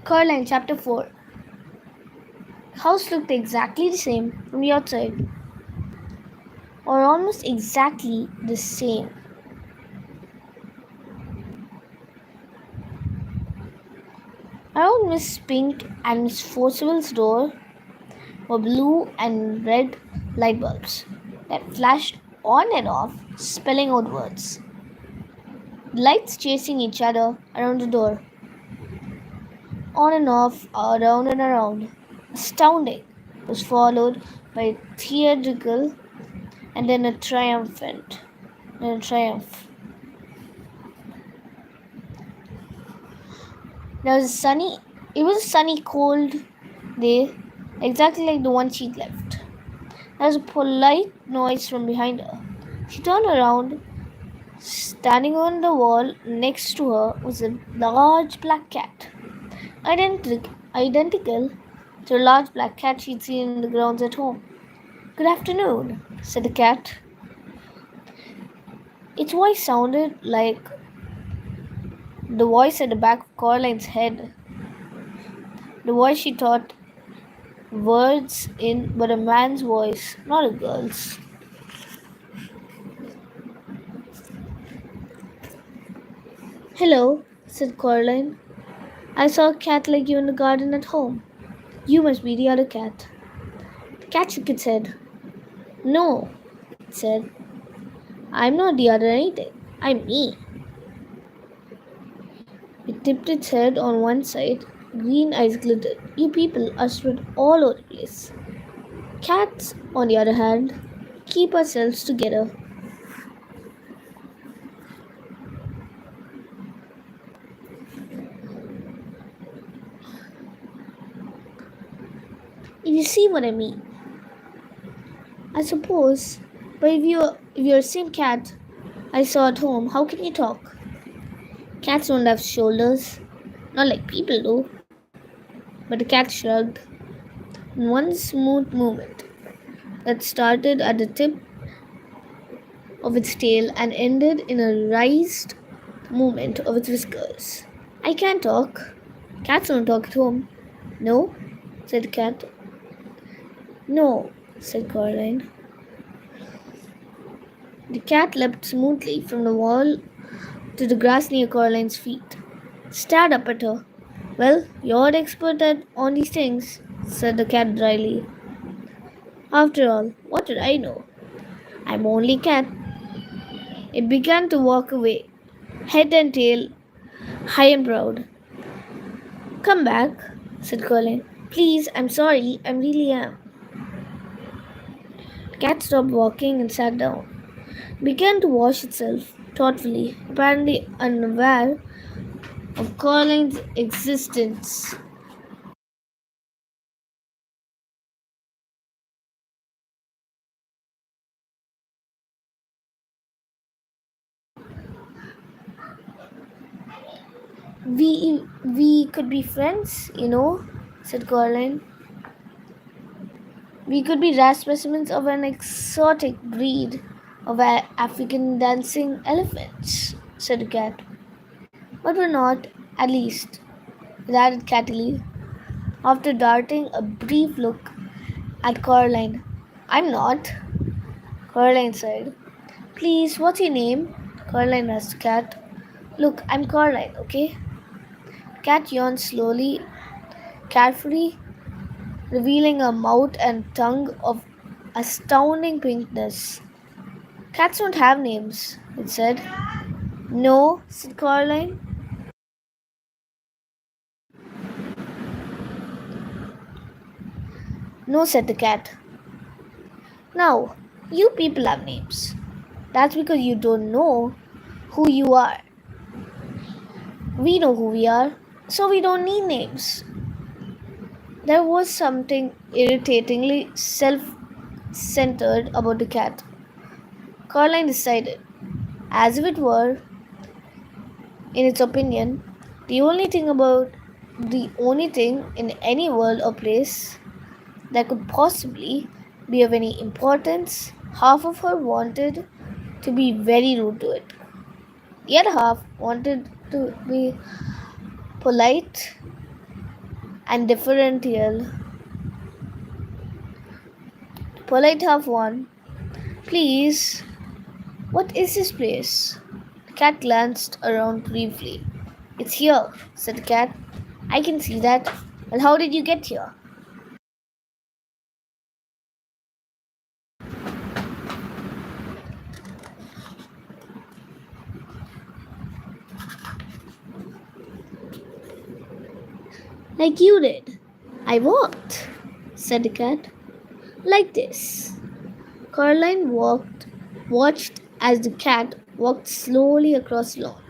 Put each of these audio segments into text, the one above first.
CORALINE Chapter 4. House looked exactly the same from the outside, or almost exactly the same. Around Miss Pink and Miss Forcible's door were blue and red light bulbs that flashed on and off, spelling out words. Lights chasing each other around the door, on and off, around and around. Astounding was followed by a theatrical and then a triumphant. Then a triumph. There was a sunny. It was a sunny, cold day, exactly like the one she'd left. There was a polite noise from behind her. She turned around. Standing on the wall next to her was a large black cat, identical to a large black cat she'd seen in the grounds at home. "Good afternoon," said the cat. Its voice sounded like the voice at the back of Coraline's head, the voice she thought words in, but a man's voice, not a girl's. "Hello," said Coraline. "I saw a cat like you in the garden at home. You must be the other cat." The cat shook its head. "No," it said. "I'm not the other anything. I'm me." It tipped its head on one side. Green eyes glittered. "You people are spread all over the place. Cats, on the other hand, keep ourselves together." If you see what I mean. I suppose. But if you're the same cat I saw at home, how can you talk? Cats don't have shoulders. Not like people do. But the cat shrugged in one smooth movement that started at the tip of its tail and ended in a raised movement of its whiskers. "I can't talk." "Cats don't talk at home." "No," said the cat. "No," said Coraline. The cat leapt smoothly from the wall to the grass near Coraline's feet, stared up at her. "Well, you're the expert on these things," said the cat dryly. "After all, what did I know? I'm only a cat." It began to walk away, head and tail high and proud. "Come back," said Coraline. "Please, I'm sorry, I really am." The cat stopped walking and sat down. It began to wash itself thoughtfully, apparently unaware of Coraline's existence. We could be friends, said Coraline. "We could be rare specimens of an exotic breed of African dancing elephants," said the cat. "But we're not, at least," it added cattily, after darting a brief look at Coraline. "I'm not," Coraline said. "Please, what's your name?" Coraline asked the cat. "Look, I'm Coraline, okay?" The cat yawned slowly, carefully, revealing a mouth and tongue of astounding pinkness. "Cats don't have names," it said. "No," said Coraline. "No," said the cat. "Now, you people have names. That's because you don't know who you are. We know who we are, so we don't need names." There was something irritatingly self-centered about the cat, Caroline decided, as if it were, in its opinion, the only thing in any world or place that could possibly be of any importance. Half of her wanted to be very rude to it. The other half wanted to be polite and differential. Polite half one. Please, what is this place? The cat glanced around briefly. It's here, said the cat. I can see that. Well, how did you get here? Like you did. I walked, said the cat. Like this. Caroline watched as the cat walked slowly across the lawn.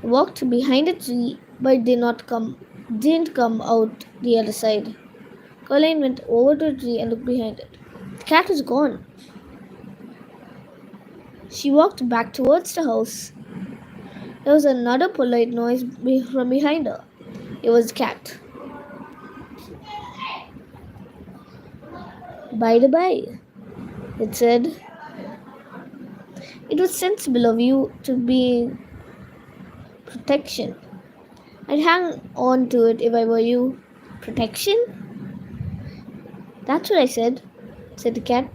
He walked behind a tree, but didn't come out the other side. Caroline went over to the tree and looked behind it. The cat was gone. She walked back towards the house. There was another polite noise from behind her. It was the cat. By the by, it said, it was sensible of you to be protection. I'd hang on to it if I were you. Protection? That's what I said the cat.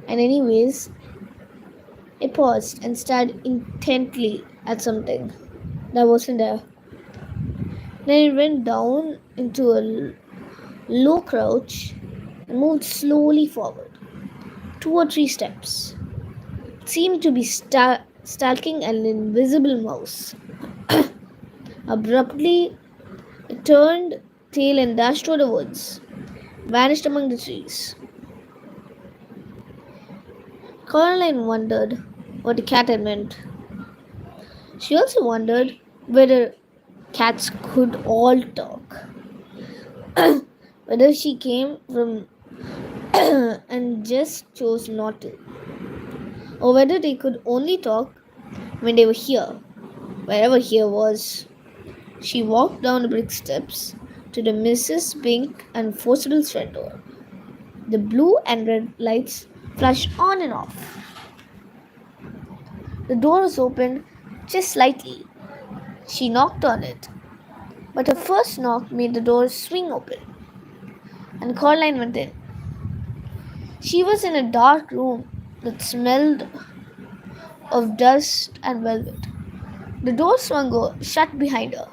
And anyways, it paused and stared intently at something that wasn't there. Then it went down into a low crouch and moved slowly forward, 2 or 3 steps. It seemed to be stalking an invisible mouse. Abruptly, it turned tail and dashed toward the woods, vanished among the trees. Caroline wondered what the cat had meant. She also wondered whether cats could all talk, whether she came from and just chose not to, or whether they could only talk when they were here, wherever here was. She walked down the brick steps to the Mrs. Pink and Forcible front door. The blue and red lights flashed on and off. The door was opened just slightly. She knocked on it, but her first knock made the door swing open, and Caroline went in. She was in a dark room that smelled of dust and velvet. The door swung shut behind her,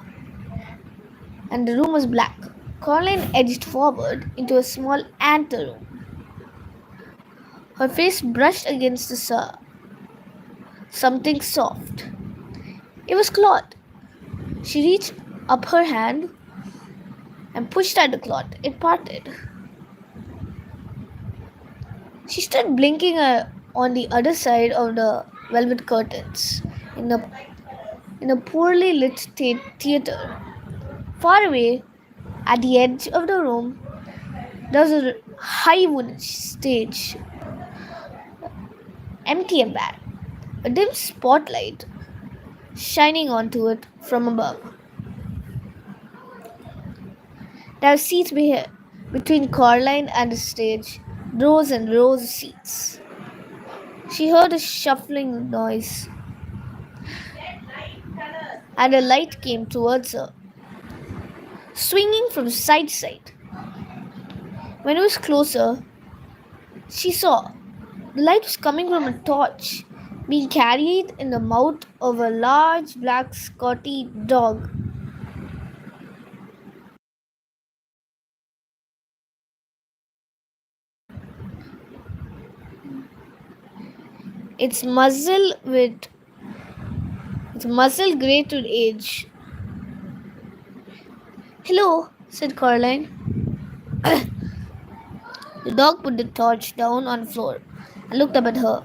and the room was black. Caroline edged forward into a small anteroom. Her face brushed against something soft. It was cloth. She reached up her hand and pushed at the cloth. It parted. She stood blinking on the other side of the velvet curtains in a poorly lit theater. Far away, at the edge of the room, there was a high wooden stage, empty and bare, a dim spotlight shining onto it from above. There were seats between Caroline and the stage, rows and rows of seats. She heard a shuffling noise, and a light came towards her, swinging from side to side. When it was closer, she saw the light was coming from a torch being carried in the mouth of a large black Scotty dog. Its muzzle grey to age. Hello, said Caroline. The dog put the torch down on the floor and looked up at her.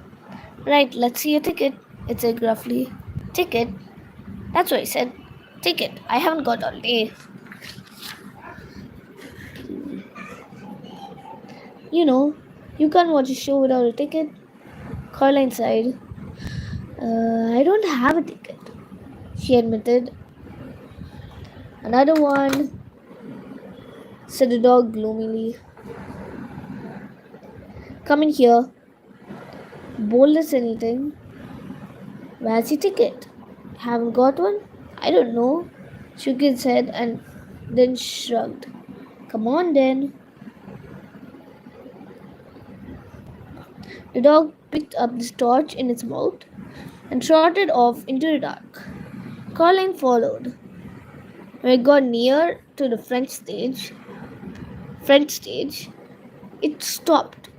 Right, let's see your ticket, it said gruffly. Ticket? That's what I said. Ticket. I haven't got all day. You know, you can't watch a show without a ticket. Caroline sighed. I don't have a ticket, she admitted. Another one, said the dog gloomily. Come in here. Bold as anything. Where's your ticket? Haven't got one? I don't know. Shook his head and then shrugged. Come on then. The dog picked up the torch in its mouth and trotted off into the dark. Caroline followed. When it got near to the front stage, it stopped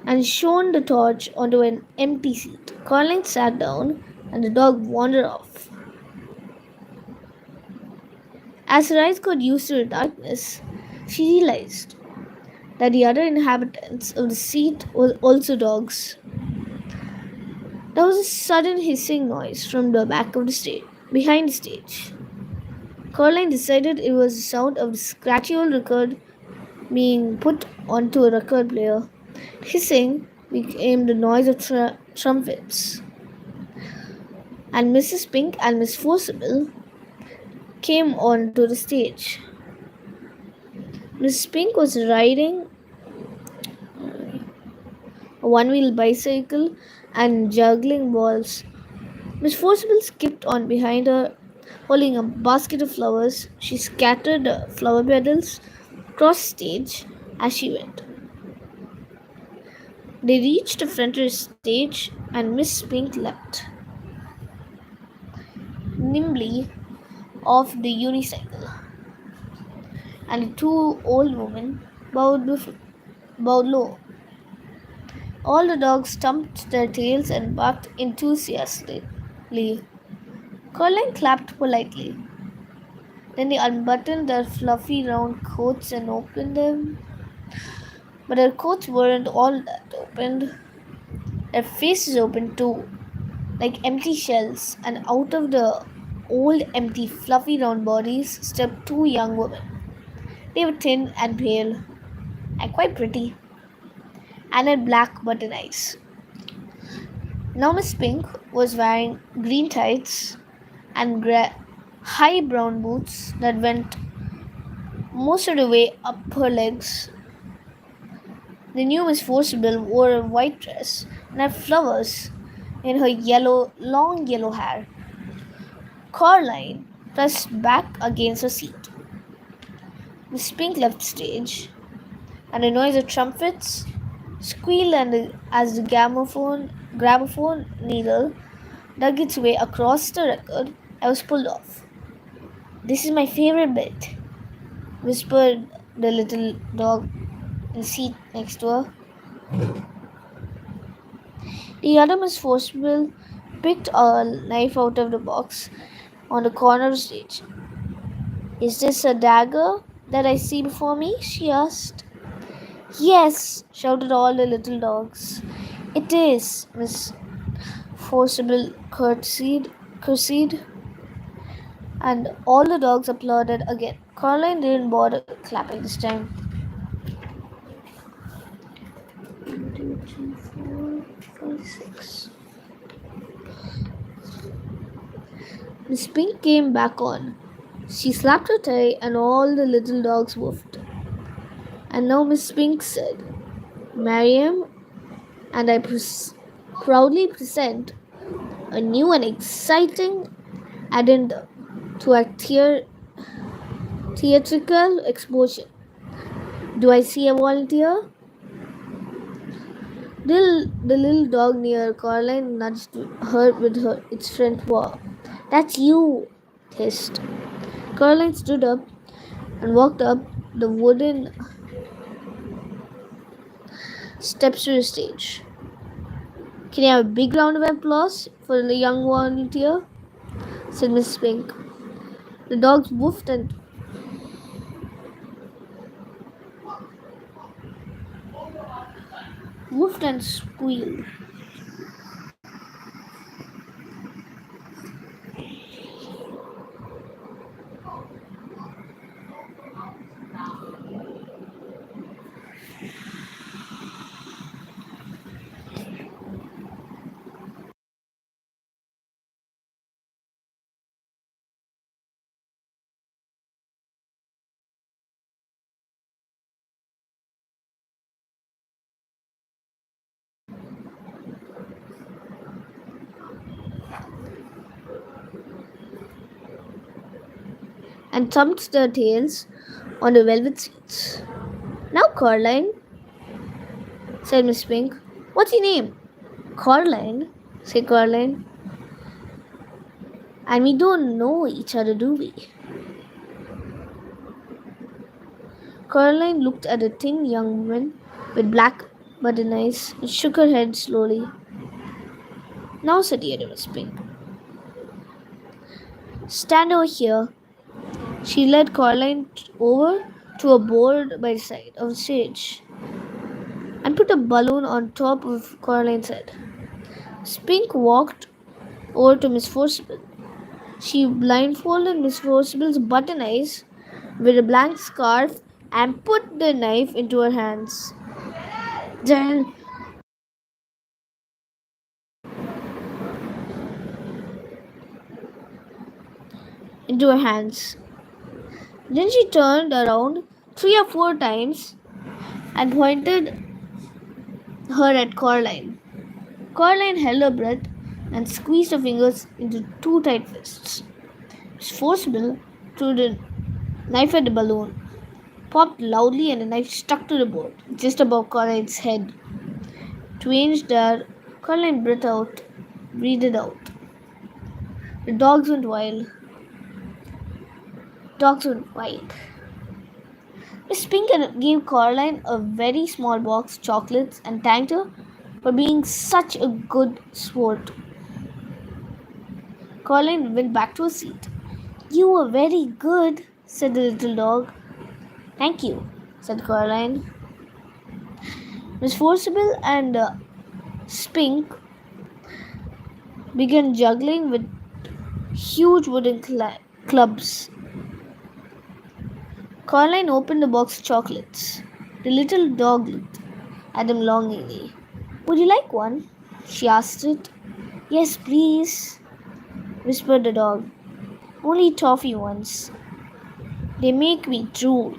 and shone the torch onto an empty seat. Caroline sat down and the dog wandered off. As her eyes got used to the darkness, she realized that the other inhabitants of the seat were also dogs. There was a sudden hissing noise from the back of the stage, behind the stage. Caroline decided it was the sound of the scratchy old record being put onto a record player. Hissing became the noise of trumpets, and Mrs. Pink and Miss Forcible came onto the stage. Miss Pink was riding a one-wheel bicycle and juggling balls. Miss Forcible skipped on behind her, holding a basket of flowers. She scattered the flower petals across the stage as she went. They reached the front of the stage, and Miss Pink leapt nimbly off the unicycle, and the two old women bowed low. All the dogs stumped their tails and barked enthusiastically. Caroline clapped politely. Then they unbuttoned their fluffy round coats and opened them. But their coats weren't all that opened. Their faces opened too, like empty shells, and out of the old, empty, fluffy round bodies stepped two young women. They were thin and pale, and quite pretty, and had black button eyes. Now Miss Pink was wearing green tights and high brown boots that went most of the way up her legs. The new Miss Forcible wore a white dress and had flowers in her long yellow hair. Coraline pressed back against her seat. Miss Pink left the stage, and the noise of trumpets squealed as the gramophone needle dug its way across the record and was pulled off. This is my favorite bit, whispered the little dog in the seat next to her. The other Miss Forcible picked a knife out of the box on the corner of the stage. Is this a dagger that I see before me? She asked. Yes, shouted all the little dogs. It is, Miss Forcible curtsied, and all the dogs applauded again. Caroline didn't bother clapping this time. 1, 2, 3, 4, 5, 6. Miss Pink came back on. She slapped her tail, and all the little dogs woofed. And now Miss Pink said, Mariam, and I proudly present a new and exciting addendum to our theatrical exposure. Do I see a volunteer? The little dog near Caroline nudged her with its front paw. That's you, it hissed. Caroline stood up and walked up the wooden steps to the stage. Can you have a big round of applause for the young volunteer? Said Miss Pink. The dogs woofed and squealed. and thumped their tails on the velvet seats. Now, Caroline, said Miss Pink. What's your name? Caroline, said Caroline. And we don't know each other, do we? Caroline looked at the thin young woman with black button eyes and shook her head slowly. Now, said the other Miss Pink. Stand over here. She led Caroline over to a board by the side of the stage and put a balloon on top of Caroline's head. Spink walked over to Miss Forcible. She blindfolded Miss Forcible's button eyes with a blank scarf and put the knife into her hands. Then, into her hands. Then she turned around 3 or 4 times and pointed her at Caroline. Caroline held her breath and squeezed her fingers into two tight fists. Miss Forcible threw the knife at the balloon, popped loudly, and the knife stuck to the board just above Caroline's head. Twanged there, Caroline breathed out. The dogs went wild. Dogs went wild. Miss Pink gave Caroline a very small box of chocolates and thanked her for being such a good sport. Caroline went back to her seat. You were very good, said the little dog. Thank you, said Caroline. Miss Forcible and Spink began juggling with huge wooden clubs. Caroline opened the box of chocolates. The little dog looked at them longingly. Would you like one? She asked it. Yes, please, whispered the dog. Only toffee ones. They make me drool.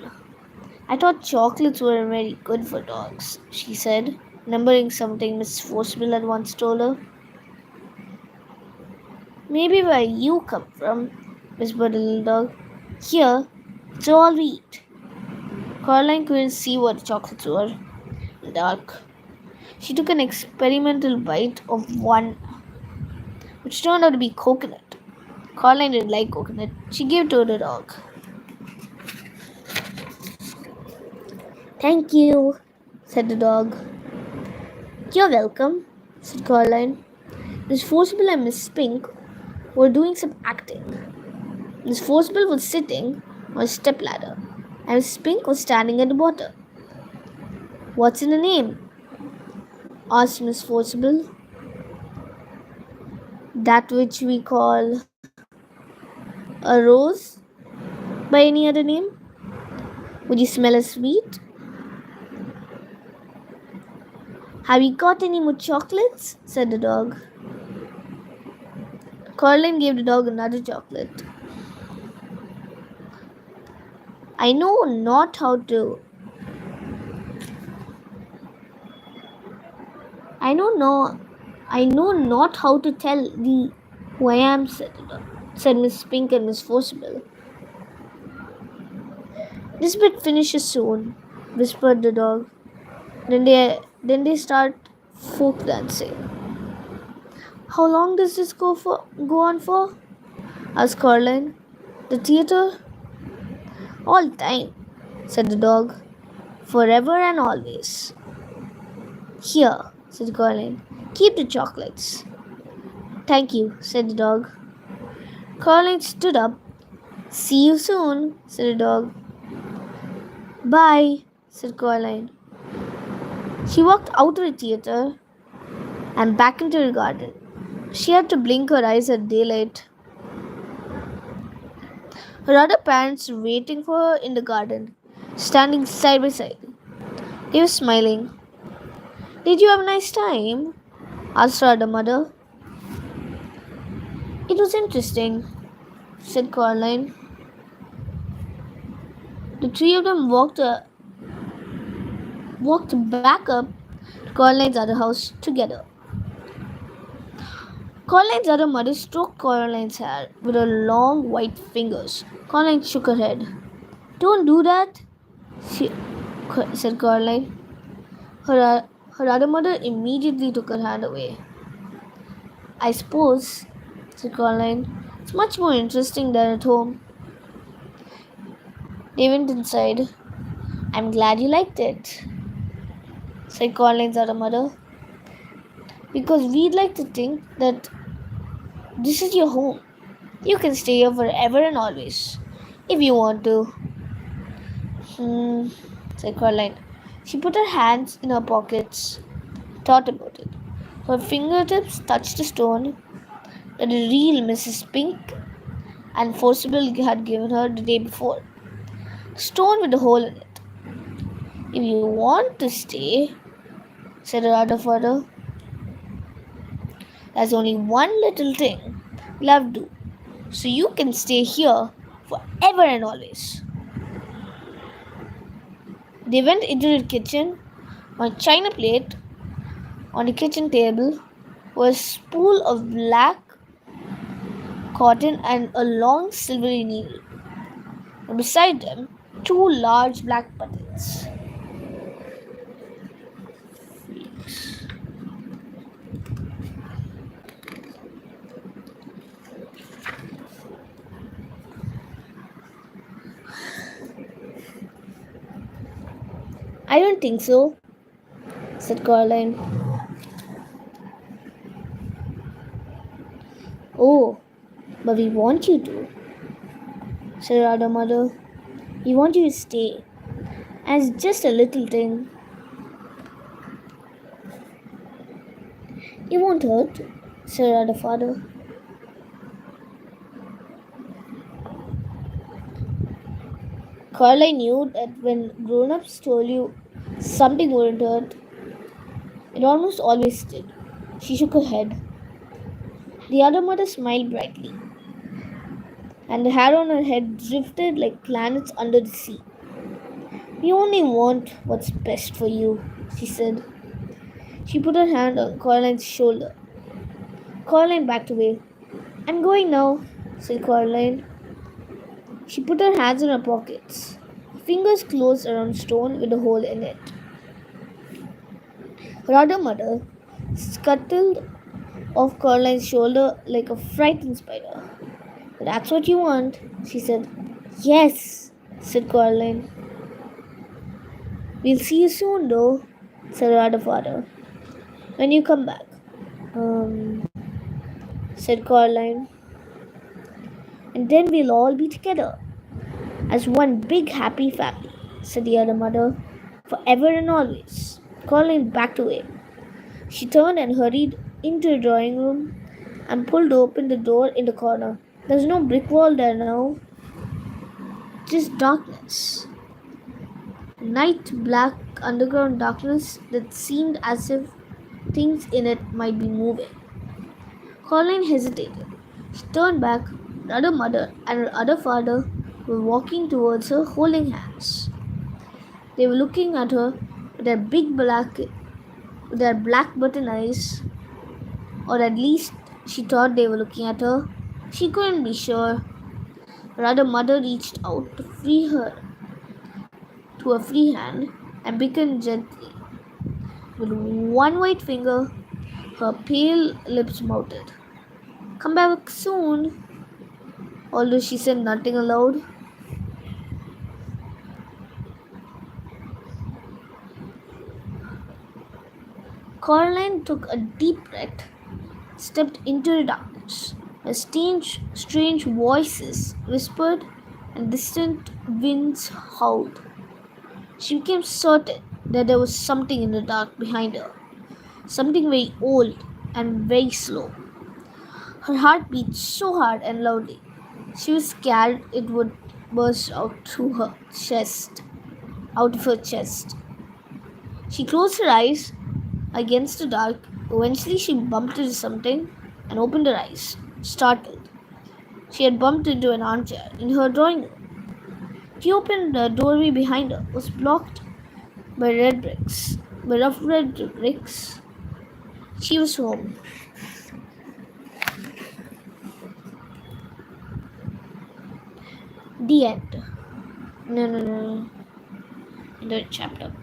I thought chocolates were very good for dogs, she said, remembering something Miss Forcible had once told her. Maybe where you come from, whispered the little dog. Here, it's all we eat. Caroline couldn't see what the chocolates were in the dark. She took an experimental bite of one, which turned out to be coconut. Caroline didn't like coconut. She gave it to the dog. Thank you, said the dog. You're welcome, said Caroline. Miss Forcible and Miss Pink were doing some acting. Miss Forcible was sitting on a stepladder, and Miss Pink was standing at the bottom. What's in the name? Asked Miss Forcible. That which we call a rose by any other name? Would you smell a sweet? Have you got any more chocolates? Said the dog. Caroline gave the dog another chocolate. I know not how to tell thee who I am, said Miss Pink and Miss Forcible. This bit finishes soon, whispered the dog. Then they start folk dancing. How long does this go on for? Asked Caroline. The theater? All time, said the dog. Forever and always. Here, said Caroline. Keep the chocolates. Thank you, said the dog. Caroline stood up. See you soon, said the dog. Bye, said Caroline. She walked out of the theater and back into the garden. She had to blink her eyes at daylight. Her other parents were waiting for her in the garden, standing side by side. They were smiling. Did you have a nice time? Asked her other mother. It was interesting, said Caroline. The three of them walked back up to Caroline's other house together. Caroline's other mother stroked Caroline's hair with her long white fingers. Caroline shook her head. Don't do that, she said Caroline. Her other mother immediately took her hand away. I suppose, said Caroline, it's much more interesting than at home. They went inside. I'm glad you liked it, said Caroline's other mother. Because we'd like to think that this is your home. You can stay here forever and always, if you want to. Said Caroline. She put her hands in her pockets, thought about it. Her fingertips touched the stone that the real Mrs. Pink and Forcible had given her the day before. Stone with a hole in it. If you want to stay, said her other father, there's only one little thing we'll have to do, so you can stay here forever and always. They went into the kitchen. On a china plate on the kitchen table was a spool of black cotton and a long silvery needle. And beside them, two large black buttons. I don't think so, said Caroline. Oh, but we want you to, said her other mother. We want you to stay. And it's just a little thing. It won't hurt, said her other father. Caroline knew that when grown-ups told you something wouldn't hurt, it almost always did. She shook her head. The other mother smiled brightly, and the hair on her head drifted like planets under the sea. We only want what's best for you, she said. She put her hand on Caroline's shoulder. Caroline backed away. I'm going now, said Caroline. She put her hands in her pockets. Her fingers closed around stone with a hole in it. Her other mother scuttled off Caroline's shoulder like a frightened spider. That's what you want, she said. Yes, said Caroline. We'll see you soon, though, said her other father. When you come back, said Caroline. And then we'll all be together as one big happy family, said the other mother, forever and always. Caroline backed away. She turned and hurried into the drawing room and pulled open the door in the corner. There's no brick wall there now, just darkness. Night black underground darkness that seemed as if things in it might be moving. Caroline hesitated. She turned back. The other mother and her other father were walking towards her, holding hands. They were looking at her with their black button eyes, or at least she thought they were looking at her. She couldn't be sure. Her other mother reached out to free her to a free hand and beckoned gently. With one white finger, her pale lips mouted. Come back soon, although she said nothing aloud. Caroline took a deep breath, stepped into the darkness. A strange voices whispered and distant winds howled. She became certain that there was something in the dark behind her, something very old and very slow. Her heart beat so hard and loudly, she was scared it would burst out of her chest. She closed her eyes against the dark. Eventually, she bumped into something and opened her eyes, startled. She had bumped into an armchair in her drawing room. She opened the doorway behind her, was blocked by rough red bricks. She was home. The end. No, no, no, no. End of the chapter.